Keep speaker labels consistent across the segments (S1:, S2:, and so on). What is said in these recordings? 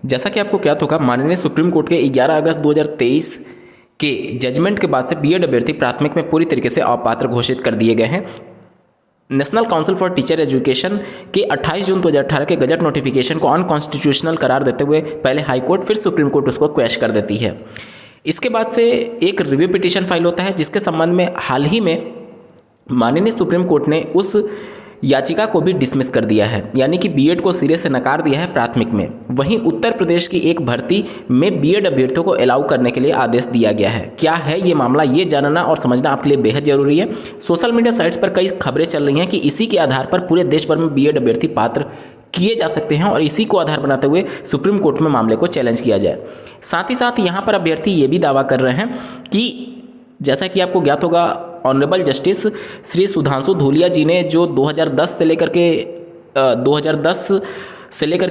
S1: जैसा कि आपको ज्ञात होगा, माननीय सुप्रीम कोर्ट के 11 अगस्त 2023 के जजमेंट के बाद से बीएड अभ्यर्थी प्राथमिक में पूरी तरीके से अपात्र घोषित कर दिए गए हैं। National council for teacher education के 28 जून 2018 के गजट नोटिफिकेशन को अनकॉन्स्टिट्यूशनल करार देते हुए पहले हाई कोर्ट फिर सुप्रीम कोर्ट उसको क्वैश कर देती है। इसके बाद से एक रिव्यू पिटीशन फाइल होता है, जिसके संबंध में हाल ही में माननीय सुप्रीम कोर्ट ने उस याचिका को भी डिसमिस कर दिया है, यानी कि बीएड को सिरे से नकार दिया है प्राथमिक में। वहीं उत्तर प्रदेश की एक भर्ती में बीएड अभ्यर्थियों को अलाउ करने के लिए आदेश दिया गया है। क्या है ये मामला, ये जानना और समझना आपके लिए बेहद जरूरी है। सोशल मीडिया साइट्स पर कई खबरें चल रही हैं कि इसी के आधार पर पूरे देश भर में बीएड अभ्यर्थी पात्र किए जा सकते हैं और इसी को आधार बनाते हुए सुप्रीम कोर्ट में मामले को चैलेंज किया जाए। साथ ही साथ यहाँ पर अभ्यर्थी ये भी दावा कर रहे हैं कि जैसा कि आपको ज्ञात होगा, ऑनरेबल जस्टिस श्री सुधांशु धूलिया जी ने जो 2010 से लेकर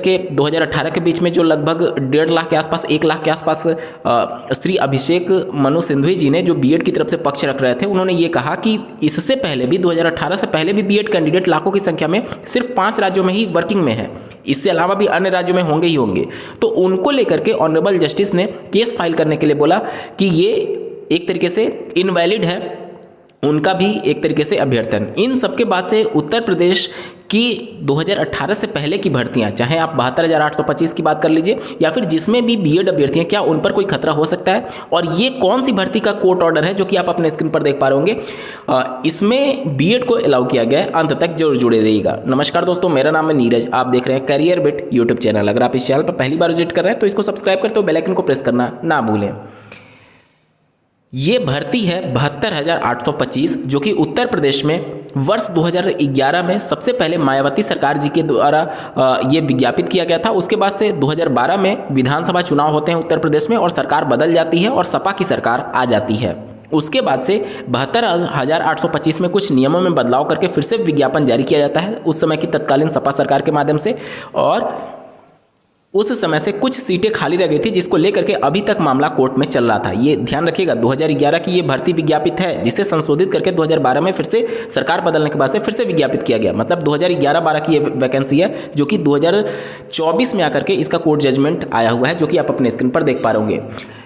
S1: के 2018 के बीच में जो लगभग 1.5 लाख के आसपास 1 लाख के आसपास श्री अभिषेक मनु सिंघवी जी ने जो बीएड की तरफ से पक्ष रख रहे थे, उन्होंने ये कहा कि इससे पहले भी 2018 से पहले भी बीएड कैंडिडेट लाखों की संख्या में सिर्फ 5 राज्यों में ही वर्किंग में है, इससे अलावा भी अन्य राज्यों में होंगे ही होंगे। तो उनको लेकर के ऑनरेबल जस्टिस ने केस फाइल करने के लिए बोला कि ये एक तरीके से इनवैलिड है, उनका भी एक तरीके से अभ्यर्थन। इन सबके बाद से उत्तर प्रदेश की 2018 से पहले की भर्तियां, चाहे आप 72,825 की बात कर लीजिए या फिर जिसमें भी बीएड अभ्यर्थी हैं, क्या उन पर कोई खतरा हो सकता है? और ये कौन सी भर्ती का कोर्ट ऑर्डर है जो कि आप अपने स्क्रीन पर देख पा रहे होंगे। इसमें बीएड को अलाउ किया गया है। अंत तक जरूर जुड़े रहिएगा। नमस्कार दोस्तों, मेरा नाम है नीरज, आप देख रहे हैं करियर बिट यूट्यूब चैनल। अगर आप इस चैनल पर पहली बार विजिट कर रहे हैं तो इसको सब्सक्राइब करते हो बेल आइकन को प्रेस करना ना भूलें। ये भर्ती है 72,825, जो कि उत्तर प्रदेश में वर्ष 2011 में सबसे पहले मायावती सरकार जी के द्वारा ये विज्ञापित किया गया था। उसके बाद से 2012 में विधानसभा चुनाव होते हैं उत्तर प्रदेश में और सरकार बदल जाती है और सपा की सरकार आ जाती है। उसके बाद से 72,825 में कुछ नियमों में बदलाव करके फिर से विज्ञापन जारी किया जाता है उस समय की तत्कालीन सपा सरकार के माध्यम से, और उस समय से कुछ सीटें खाली रह गई थी, जिसको लेकर के अभी तक मामला कोर्ट में चल रहा था। ये ध्यान रखिएगा, 2011 की ये भर्ती विज्ञापित है, जिसे संशोधित करके 2012 में फिर से सरकार बदलने के बाद से फिर से विज्ञापित किया गया। मतलब 2011-12 की ये वैकेंसी है, जो कि 2024 में आकर के इसका कोर्ट जजमेंट आया हुआ है, जो कि आप अपने स्क्रीन पर देख पा रहे होंगे।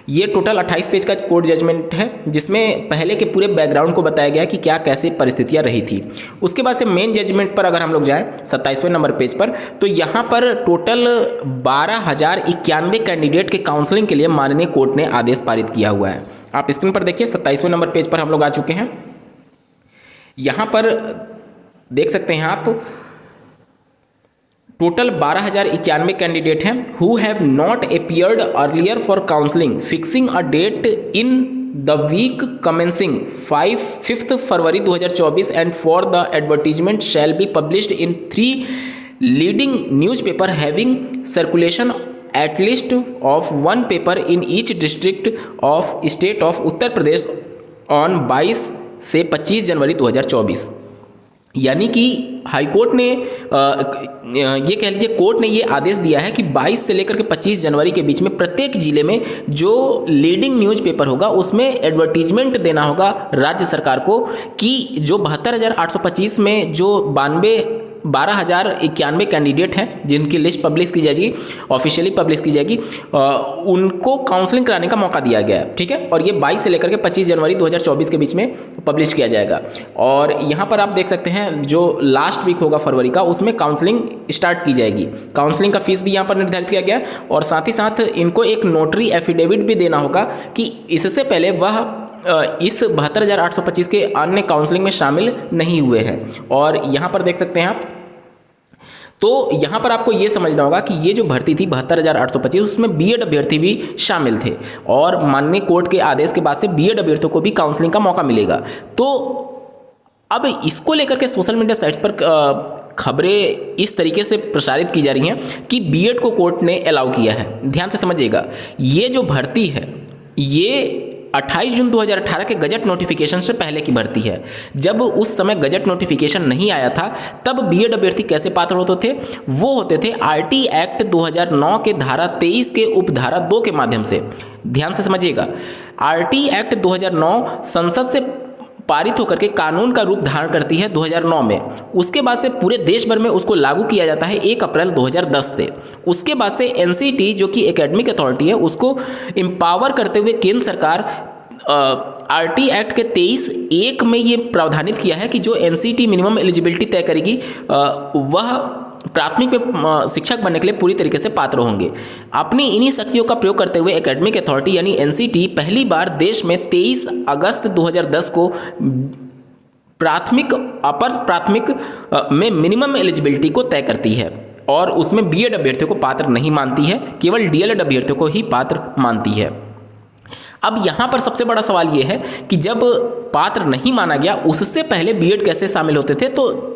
S1: ये टोटल 28 पेज का कोर्ट जजमेंट है, जिसमें पहले के पूरे बैकग्राउंड को बताया गया कि क्या कैसे परिस्थितियां रही थी। उसके बाद से मेन जजमेंट पर अगर हम लोग जाएं 27वें नंबर पेज पर, तो यहाँ पर टोटल 12,091 कैंडिडेट के काउंसलिंग के लिए माननीय कोर्ट ने आदेश पारित किया हुआ है। आप स्क्रीन पर देखिए, 27वें नंबर पेज पर हम लोग आ चुके हैं। यहाँ पर देख सकते हैं आप, टोटल 12,091 कैंडिडेट हैं who have not appeared earlier for counselling fixing a date in the week commencing 5 February 2024 and for the advertisement shall be published in 3 leading newspaper having circulation at least of 1 paper in each district of state of Uttar Pradesh on 22 से 25 जनवरी 2024। यानी कि high court ने ये कह लीजिए court ने ये आदेश दिया है कि 22 से लेकर के 25 जनवरी के बीच में प्रत्येक जिले में जो लीडिंग न्यूज़पेपर होगा उसमें एडवर्टीजमेंट देना होगा राज्य सरकार को कि जो 72,825 में जो 12,091 कैंडिडेट हैं जिनकी लिस्ट पब्लिश की जाएगी, ऑफिशियली पब्लिश की जाएगी, उनको काउंसलिंग कराने का मौका दिया गया है। ठीक है, और ये 22 से लेकर के 25 जनवरी 2024 के बीच में पब्लिश किया जाएगा। और यहाँ पर आप देख सकते हैं जो लास्ट वीक होगा फरवरी का, उसमें काउंसलिंग स्टार्ट की जाएगी। काउंसलिंग का फीस भी यहाँ पर निर्धारित किया गया है और साथ ही साथ इनको एक नोटरी एफिडेविट भी देना होगा कि इससे पहले वह इस 72,825 के अन्य काउंसलिंग में शामिल नहीं हुए हैं। और यहाँ पर देख सकते हैं आप, तो यहाँ पर आपको ये समझना होगा कि ये जो भर्ती थी 72,825, उसमें बीएड अभ्यर्थी भी शामिल थे और माननीय कोर्ट के आदेश के बाद से बीएड अभ्यर्थियों को भी काउंसलिंग का मौका मिलेगा। तो अब इसको लेकर के सोशल मीडिया साइट्स पर खबरें इस तरीके से प्रसारित की जा रही हैं कि बीएड को कोर्ट ने अलाउ किया है। ध्यान से समझिएगा, ये जो भर्ती है ये 28 जून 2018 के गजट नोटिफिकेशन से पहले की भर्ती है। जब उस समय गजट नोटिफिकेशन नहीं आया था तब बीएड अभ्यर्थी कैसे पात्र होते थे? वो होते थे आरटी एक्ट 2009 के धारा 23 के उपधारा 2 के माध्यम से। ध्यान से समझिएगा, आरटी एक्ट 2009 संसद से पारित होकर के कानून का रूप धारण करती है 2009 में। उसके बाद से पूरे देश भर में उसको लागू किया जाता है 1 अप्रैल 2010 से। उसके बाद से एनसीटी जो कि एकेडमिक अथॉरिटी है उसको एम्पावर करते हुए केंद्र सरकार आरटी एक्ट के 23(1) में ये प्रावधानित किया है कि जो एनसीटी मिनिमम एलिजिबिलिटी तय करेगी वह प्राथमिक में शिक्षक बनने के लिए पूरी तरीके से पात्र होंगे। अपनी इन्हीं शक्तियों का प्रयोग करते हुए एकेडमिक अथॉरिटी यानी एनसीटी पहली बार देश में 23 अगस्त 2010 को प्राथमिक अपर प्राथमिक में मिनिमम एलिजिबिलिटी को तय करती है और उसमें बीएड अभ्यर्थियों को पात्र नहीं मानती है, केवल डीएलएड अभ्यर्थियों को ही पात्र मानती है। अब यहाँ पर सबसे बड़ा सवाल ये है कि जब पात्र नहीं माना गया उससे पहले बीएड कैसे शामिल होते थे। तो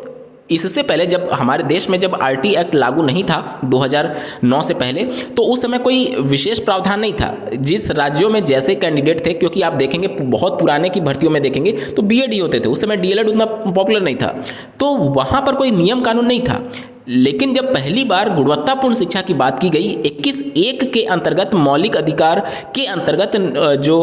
S1: इससे पहले जब हमारे देश में जब आरटी एक्ट लागू नहीं था 2009 से पहले, तो उस समय कोई विशेष प्रावधान नहीं था। जिस राज्यों में जैसे कैंडिडेट थे, क्योंकि आप देखेंगे बहुत पुराने की भर्तियों में देखेंगे तो बीएड ही होते थे, उस समय डीएलएड उतना पॉपुलर नहीं था, तो वहाँ पर कोई नियम कानून नहीं था। लेकिन जब पहली बार गुणवत्तापूर्ण शिक्षा की बात की गई 21(1) के अंतर्गत मौलिक अधिकार के अंतर्गत जो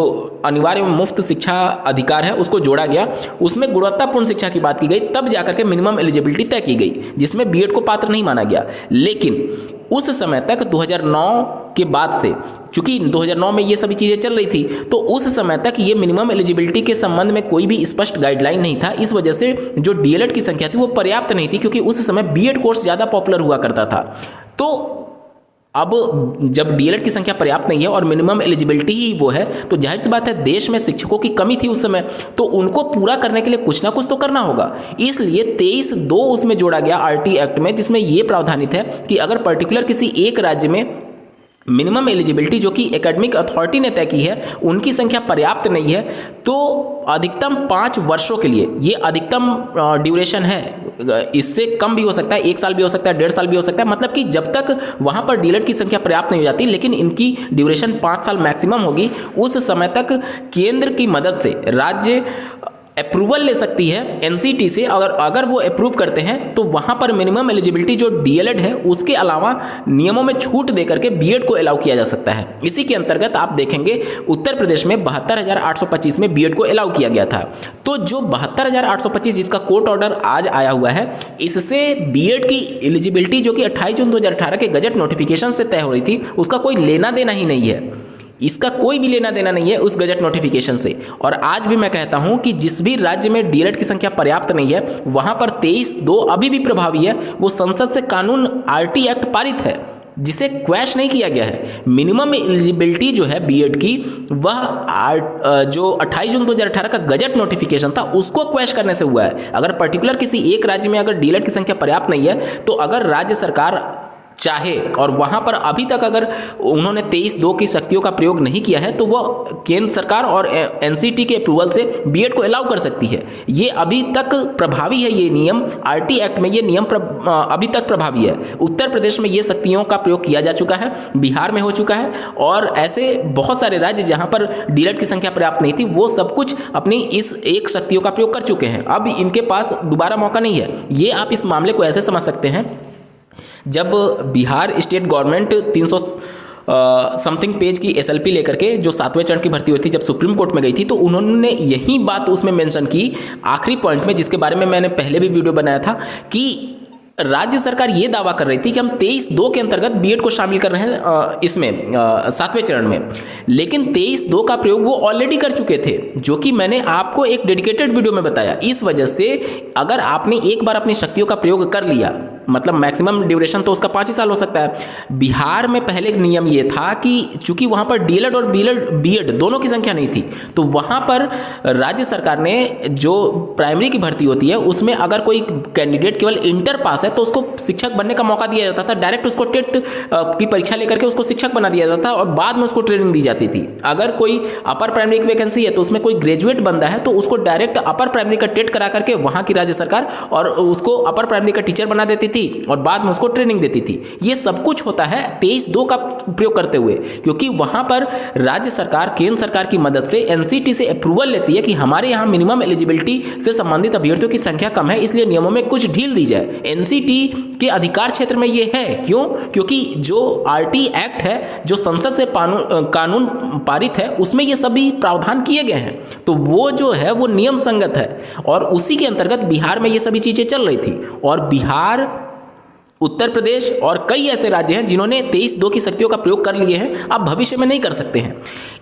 S1: अनिवार्य मुफ्त शिक्षा अधिकार है उसको जोड़ा गया, उसमें गुणवत्तापूर्ण शिक्षा की बात की गई, तब जाकर के मिनिमम एलिजिबिलिटी तय की गई जिसमें बीएड को पात्र नहीं माना गया। लेकिन उस समय तक 2009 के बाद से, चूंकि 2009 में ये सभी चीज़ें चल रही थी, तो उस समय तक ये मिनिमम एलिजिबिलिटी के संबंध में कोई भी स्पष्ट गाइडलाइन नहीं था। इस वजह से जो डीएलएड की संख्या थी वो पर्याप्त नहीं थी, क्योंकि उस समय बीएड कोर्स ज़्यादा पॉपुलर हुआ करता था। तो अब जब डीएलएड की संख्या पर्याप्त नहीं है और मिनिमम एलिजिबिलिटी ही वो है, तो जाहिर सी बात है देश में शिक्षकों की कमी थी उस समय, तो उनको पूरा करने के लिए कुछ ना कुछ तो करना होगा। इसलिए 23(2) उसमें जोड़ा गया आरटी एक्ट में, जिसमें यह प्रावधानित है कि अगर पर्टिकुलर किसी एक राज्य में मिनिमम एलिजिबिलिटी जो कि एकेडमिक अथॉरिटी ने तय की है उनकी संख्या पर्याप्त नहीं है, तो अधिकतम 5 वर्षों के लिए, ये अधिकतम ड्यूरेशन है, इससे कम भी हो सकता है, 1 साल भी हो सकता है, 1.5 साल भी हो सकता है, मतलब कि जब तक वहाँ पर डीएलएड की संख्या पर्याप्त नहीं हो जाती, लेकिन इनकी ड्यूरेशन 5 साल मैक्सिमम होगी, उस समय तक केंद्र की मदद से राज्य अप्रूवल ले सकती है एनसीटी से। अगर वो अप्रूव करते हैं तो वहाँ पर मिनिमम एलिजिबिलिटी जो डीएलएड है उसके अलावा नियमों में छूट दे करके बीएड को अलाउ किया जा सकता है। इसी के अंतर्गत आप देखेंगे उत्तर प्रदेश में 72,825 में बीएड को अलाउ किया गया था। तो जो 72,825 जिसका कोर्ट ऑर्डर आज आया हुआ है, इससे बीएड की एलिजिबिलिटी जो कि 28 जून 2018 के गजट नोटिफिकेशन से तय हो रही थी, उसका कोई लेना देना ही नहीं है, इसका कोई भी लेना देना नहीं है उस गजट नोटिफिकेशन से। और आज भी मैं कहता हूं कि जिस भी राज्य में डीएलएड की संख्या पर्याप्त नहीं है, वहां पर 23(2) अभी भी प्रभावी है। वो संसद से कानून आरटी एक्ट पारित है जिसे क्वैश नहीं किया गया है। मिनिमम एलिजिबिलिटी जो है बीएड की, वह जो 28 जून 2018 का गजट नोटिफिकेशन था उसको क्वैश करने से हुआ है। अगर पर्टिकुलर किसी एक राज्य में अगर डीएलएड की संख्या पर्याप्त नहीं है, तो अगर राज्य सरकार चाहे और वहां पर अभी तक अगर उन्होंने 23(2) की शक्तियों का प्रयोग नहीं किया है, तो वह केंद्र सरकार और एनसीटी के अप्रूवल से बीएड को अलाउ कर सकती है। ये अभी तक प्रभावी है, ये नियम आरटी एक्ट में ये नियम अभी तक प्रभावी है। उत्तर प्रदेश में ये शक्तियों का प्रयोग किया जा चुका है, बिहार में हो चुका है, और ऐसे बहुत सारे राज्य जहां पर डीएलएड की संख्या पर्याप्त नहीं थी, वो सब कुछ अपनी इस एक शक्तियों का प्रयोग कर चुके हैं। अब इनके पास दोबारा मौका नहीं है। ये आप इस मामले को ऐसे समझ सकते हैं, जब Bihar state government 300 something page की एसएलपी लेकर के जो 7वें चरण की भर्ती हुई थी, जब सुप्रीम कोर्ट में गई थी, तो उन्होंने यही बात उसमें मेंशन की आखिरी पॉइंट में, जिसके बारे में मैंने पहले भी वीडियो बनाया था कि राज्य सरकार ये दावा कर रही थी कि हम 23(2) के अंतर्गत बीएड को शामिल कर रहे हैं इसमें 7वें चरण में, लेकिन 23(2) का प्रयोग वो ऑलरेडी कर चुके थे, जो कि मैंने आपको एक डेडिकेटेड वीडियो में बताया। इस वजह से अगर आपने एक बार अपनी शक्तियों का प्रयोग कर लिया, मतलब मैक्सिमम ड्यूरेशन तो उसका 5 ही साल हो सकता है। बिहार में पहले नियम ये था कि चूंकि वहाँ पर डीएलएड और बीएड दोनों की संख्या नहीं थी, तो वहाँ पर राज्य सरकार ने जो प्राइमरी की भर्ती होती है उसमें अगर कोई कैंडिडेट केवल इंटर पास है तो उसको शिक्षक बनने का मौका दिया जाता था। डायरेक्ट उसको टेट की परीक्षा लेकर के उसको शिक्षक बना दिया जाता था और बाद में उसको ट्रेनिंग दी जाती थी। अगर कोई अपर प्राइमरी की वैकेंसी है तो उसमें कोई ग्रेजुएट बंदा है तो उसको डायरेक्ट अपर प्राइमरी का टेट करा करके वहाँ की राज्य सरकार और उसको अपर प्राइमरी का टीचर बना देती थी और बाद में उसको ट्रेनिंग देती थी। ये सब कुछ होता है 23(2) का प्रयोग करते हुए, क्योंकि वहां पर राज्य सरकार केंद्र सरकार की मदद से एनसीटी से अप्रूवल लेती है कि हमारे यहाँ मिनिमम एलिजिबिलिटी से संबंधित अभ्यर्थियों की संख्या कम है, इसलिए नियमों में कुछ ढील दी जाए। एनसीटी के अधिकार क्षेत्र में यह है। क्यों? क्योंकि जो आरटी एक्ट है, जो संसद से कानून पारित है, उसमें ये सभी प्रावधान किए गए हैं, तो वो जो है वो नियम संगत है। और उसी के अंतर्गत बिहार में ये सभी चीजें चल रही थी। और बिहार, उत्तर प्रदेश और कई ऐसे राज्य हैं जिन्होंने 23(2) की शक्तियों का प्रयोग कर लिए हैं, अब भविष्य में नहीं कर सकते हैं।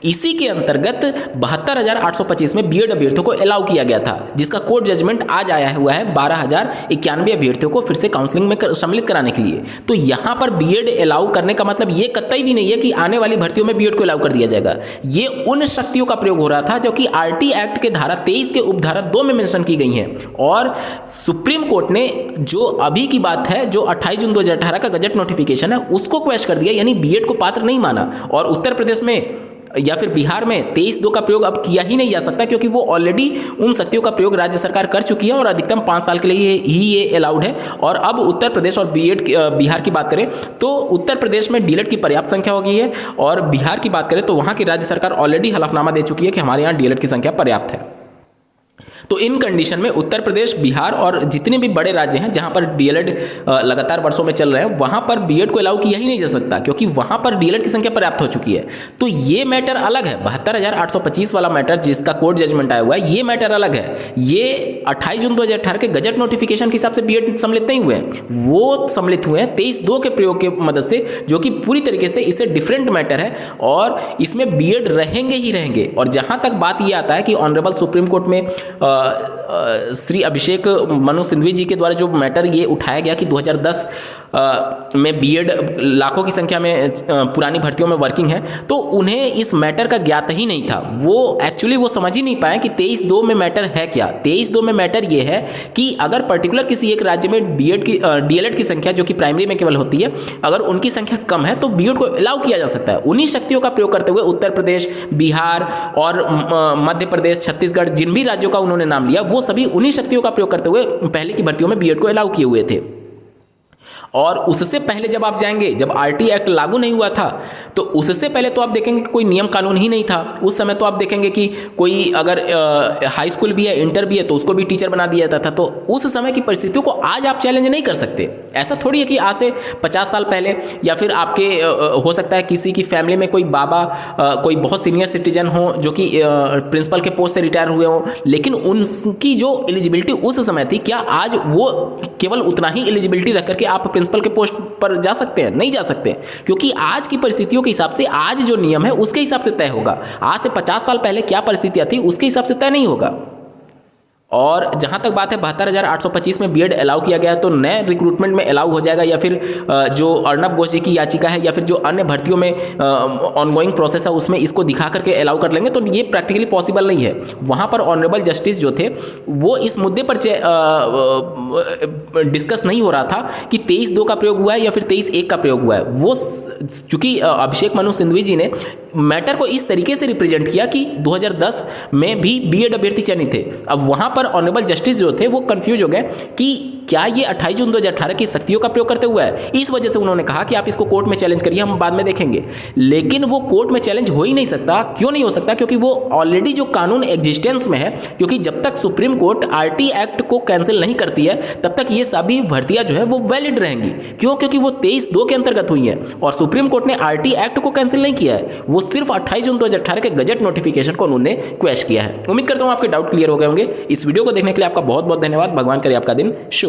S1: इसी के अंतर्गत 72,825 में बीएड अभ्यर्थियों को अलाउ किया गया था, जिसका कोर्ट जजमेंट आज आया हुआ है 12,091 अभ्यर्थियों को फिर से काउंसलिंग में सम्मिलित कराने के लिए। तो यहाँ पर बीएड अलाउ करने का मतलब ये कतई भी नहीं है कि आने वाली भर्तियों में बीएड को अलाउ कर दिया जाएगा। ये उन शक्तियों का प्रयोग हो रहा था जो कि आरटी एक्ट के धारा 23 के उपधारा 2 में मेंशन की गई हैं। और सुप्रीम कोर्ट ने जो अभी की बात है, जो 28 जून 2018 का गजट नोटिफिकेशन है, उसको क्वेश कर दिया, यानी बीएड को पात्र नहीं माना। और उत्तर प्रदेश में या फिर बिहार में 23(2) का प्रयोग अब किया ही नहीं जा सकता, क्योंकि वो ऑलरेडी उन शक्तियों का प्रयोग राज्य सरकार कर चुकी है और अधिकतम 5 साल के लिए ही ये अलाउड है। और अब उत्तर प्रदेश और बिहार की बात करें तो उत्तर प्रदेश में डीएलएड की पर्याप्त संख्या हो गई है, और बिहार की बात करें तो वहाँ की राज्य सरकार ऑलरेडी हलफनामा दे चुकी है कि हमारे यहाँ डीएलएड की संख्या पर्याप्त है। तो इन कंडीशन में उत्तर प्रदेश, बिहार और जितने भी बड़े राज्य हैं जहां पर डीएलएड लगातार वर्षों में चल रहे हैं, वहां पर बीएड को अलाउ किया ही नहीं जा सकता, क्योंकि वहां पर डीएलएड की संख्या पर्याप्त हो चुकी है। तो ये मैटर अलग है, 72,825 वाला मैटर जिसका कोर्ट जजमेंट आया हुआ है, ये मैटर अलग है। ये 28 जून 2018 के गजट नोटिफिकेशन के हिसाब से बीएड सम्मिलित नहीं हुए हैं, वो सम्मिलित हुए हैं 23(2) के प्रयोग की मदद से, जो कि पूरी तरीके से इससे डिफरेंट मैटर है और इसमें बीएड रहेंगे ही रहेंगे। और जहां तक बात ये आता है कि ऑनरेबल सुप्रीम कोर्ट में श्री अभिषेक मनु सिंघवी जी के द्वारा जो मैटर ये उठाया गया कि 2010 में बीएड लाखों की संख्या में पुरानी भर्तियों में वर्किंग है, तो उन्हें इस मैटर का ज्ञात ही नहीं था। वो एक्चुअली वो समझ ही नहीं पाए कि 23(2) में मैटर है क्या। 23(2) में मैटर ये है कि अगर पर्टिकुलर किसी एक राज्य में बीएड की डीएलएड की संख्या, जो कि प्राइमरी में केवल होती है, अगर उनकी संख्या कम है तो बीएड को अलाउ किया जा सकता है। उन्हीं शक्तियों का प्रयोग करते हुए उत्तर प्रदेश, बिहार और मध्य प्रदेश, छत्तीसगढ़, जिन भी राज्यों का उन्होंने नाम लिया, वो सभी उन्हीं शक्तियों का प्रयोग करते हुए पहले की भर्तियों में बीएड को अलाउ किए हुए थे। और उससे पहले जब आप जाएंगे, जब आरटी एक्ट लागू नहीं हुआ था, तो उससे पहले तो आप देखेंगे कि कोई नियम कानून ही नहीं था। उस समय तो आप देखेंगे कि कोई अगर हाई स्कूल भी है, इंटर भी है, तो उसको भी टीचर बना दिया जाता था। तो उस समय की परिस्थितियों को आज आप चैलेंज नहीं कर सकते। ऐसा थोड़ी है कि आज से 50 साल पहले या फिर आपके हो सकता है किसी की फैमिली में कोई बाबा कोई बहुत सीनियर सिटीजन हो जो कि प्रिंसिपल के पोस्ट से रिटायर हुए हो, लेकिन उनकी जो एलिजिबिलिटी उस समय थी, क्या आज वो केवल उतना ही एलिजिबिलिटी रख करके आप प्रिंसिपल के पोस्ट पर जा सकते हैं? नहीं जा सकते, क्योंकि आज की परिस्थितियों के हिसाब से आज जो नियम है उसके हिसाब से तय होगा। आज से 50 साल पहले क्या परिस्थितियां थी उसके हिसाब से तय नहीं होगा। और जहां तक बात है 72,825 में बीएड अलाउ किया गया, तो नए रिक्रूटमेंट में अलाउ हो जाएगा, या फिर जो अर्नब घोष जी की याचिका है या फिर जो अन्य भर्तियों में ऑनगोइंग प्रोसेस है उसमें इसको दिखा करके अलाउ कर लेंगे, तो ये प्रैक्टिकली पॉसिबल नहीं है। वहां पर ऑनरेबल जस्टिस जो थे वो इस मुद्दे पर डिस्कस नहीं हो रहा था कि 23(2) का प्रयोग हुआ है या फिर 23(1) का प्रयोग हुआ है। वो चूंकि अभिषेक मनु सिंघवी जी ने मैटर को इस तरीके से रिप्रेजेंट किया कि 2010 में भी बीएड अभ्यर्थी चयनित थे। अब वहां पर ऑनरेबल जस्टिस जो थे वो कंफ्यूज हो गए कि क्या ये 28 जून 2018 की शक्तियों का प्रयोग करते हुआ है। इस वजह से उन्होंने कहा कि आप इसको कोर्ट में चैलेंज करिए, हम बाद में देखेंगे। लेकिन वो कोर्ट में चैलेंज हो ही नहीं सकता। क्यों नहीं हो सकता? क्योंकि वो ऑलरेडी जो कानून एग्जिस्टेंस में है, क्योंकि जब तक सुप्रीम कोर्ट आरटी एक्ट को कैंसिल नहीं करती है तब तक ये सभी भर्तियां जो है वो वैलिड रहेंगी। क्यों? क्योंकि वो 23(2) के अंतर्गत हुई है और सुप्रीम कोर्ट ने आरटी एक्ट को कैंसिल नहीं किया है, वो सिर्फ 28 जून 2018 के गजट नोटिफिकेशन को उन्होंने क्वेश किया है। उम्मीद करता हूं आपके डाउट क्लियर हो गए होंगे। इस वीडियो को देखने के लिए आपका बहुत बहुत धन्यवाद। भगवान करे आपका दिन शुभ।